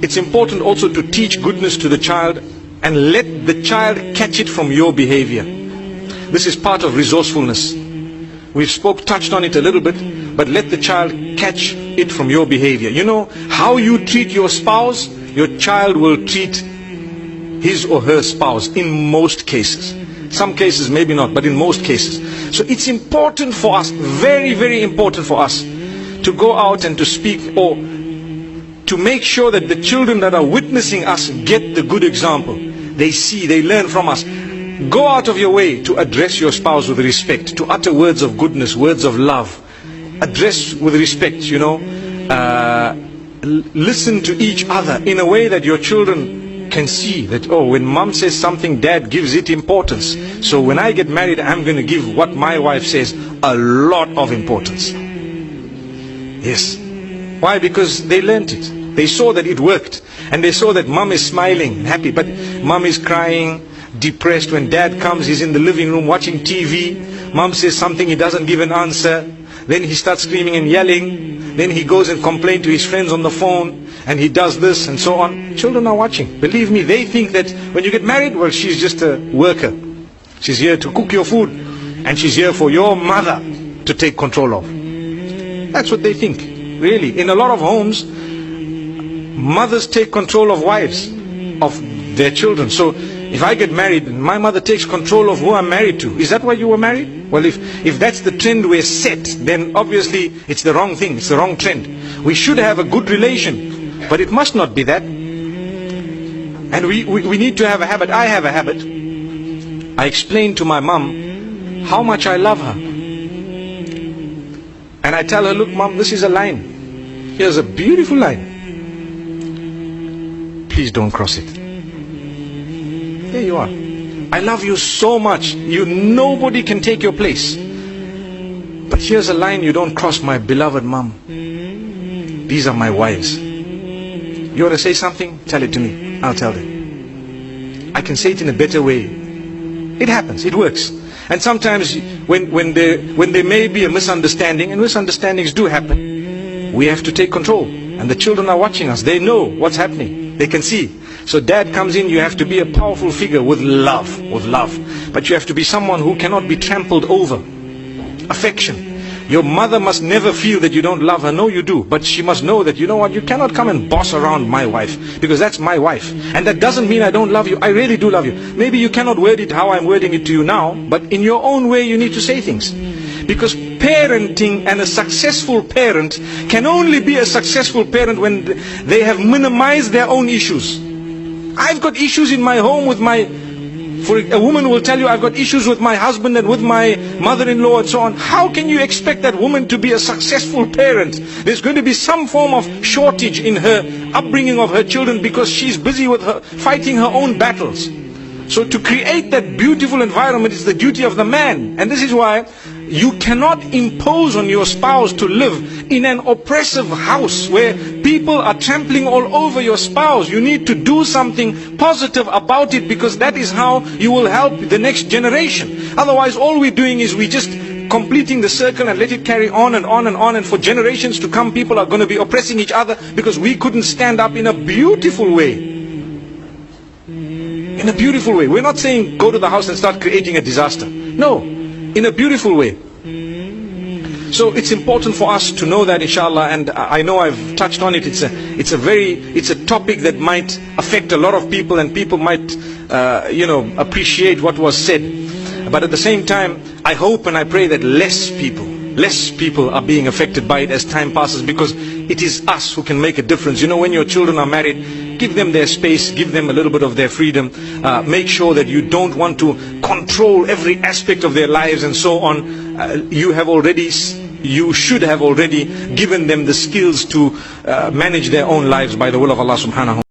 It's important also to teach goodness to the child and let the child catch it from your behavior. This is part of resourcefulness. We've touched on it a little bit, but let the child catch it from your behavior. You know, how you treat your spouse, your child will treat his or her spouse in most cases. Some cases maybe not, but in most cases. So it's important for us, very, very important for us, to go out and to speak, or to make sure that the children that are witnessing us get the good example. They see, they learn from us. Go out of your way to address your spouse with respect, to utter words of goodness, words of love. Address with respect, you know. Listen to each other in a way that your children can see that, oh, when mom says something, dad gives it importance. So when I get married, I'm going to give what my wife says a lot of importance. Yes. Why? Because they learned it. They saw that it worked. And they saw that mom is smiling, happy, but mom is crying, depressed. When dad comes, he's in the living room watching TV. Mom says something, he doesn't give an answer. Then he starts screaming and yelling. Then he goes and complains to his friends on the phone. And he does this and so on. Children are watching. Believe me, they think that when you get married, well, she's just a worker. She's here to cook your food. And she's here for your mother to take control of. That's what they think. Really. In a lot of homes, mothers take control of wives, of their children. So if I get married and my mother takes control of who I'm married to, is that why you were married? Well, if that's the trend we're set, then obviously it's the wrong thing, it's the wrong trend. We should have a good relation, but it must not be that. And we need to have a habit. I have a habit. I explain to my mom how much I love her. And I tell her, look mom, this is a line. Here's a beautiful line. Please don't cross it. There you are. I love you so much. Nobody can take your place. But here's a line you don't cross, my beloved mom. These are my wives. You want to say something? Tell it to me. I'll tell them. I can say it in a better way. It happens. It works. And sometimes when there may be a misunderstanding, and misunderstandings do happen, we have to take control. And the children are watching us. They know what's happening. They can see. So dad comes in, you have to be a powerful figure with love, But you have to be someone who cannot be trampled over. Affection. Your mother must never feel that you don't love her. No, you do. But she must know that, you know what, you cannot come and boss around my wife. Because that's my wife. And that doesn't mean I don't love you. I really do love you. Maybe you cannot word it how I'm wording it to you now. But in your own way you need to say things. Because parenting, and a successful parent can only be a successful parent when they have minimized their own issues. I've got issues in my home with a woman will tell you, I've got issues with my husband and with my mother-in-law and so on. How can you expect that woman to be a successful parent? There's going to be some form of shortage in her upbringing of her children because she's busy with fighting her own battles. So to create that beautiful environment is the duty of the man. And this is why you cannot impose on your spouse to live in an oppressive house where people are trampling all over your spouse. You need to do something positive about it, because that is how you will help the next generation. Otherwise, all we're doing is we're just completing the circle and let it carry on and on and on. And for generations to come, people are going to be oppressing each other because we couldn't stand up in a beautiful way. In a beautiful way. We're not saying go to the house and start creating a disaster. No, in a beautiful way. So it's important for us to know that, inshallah, and I know I've touched on it. It's a topic that might affect a lot of people, and people might appreciate what was said. But at the same time, I hope and I pray that less people are being affected by it as time passes, because it is us who can make a difference. You know, when your children are married, give them their space, give them a little bit of their freedom. Make sure that you don't want to control every aspect of their lives and so on. You should have already given them the skills to manage their own lives by the will of Allah subhanahu wa ta'ala.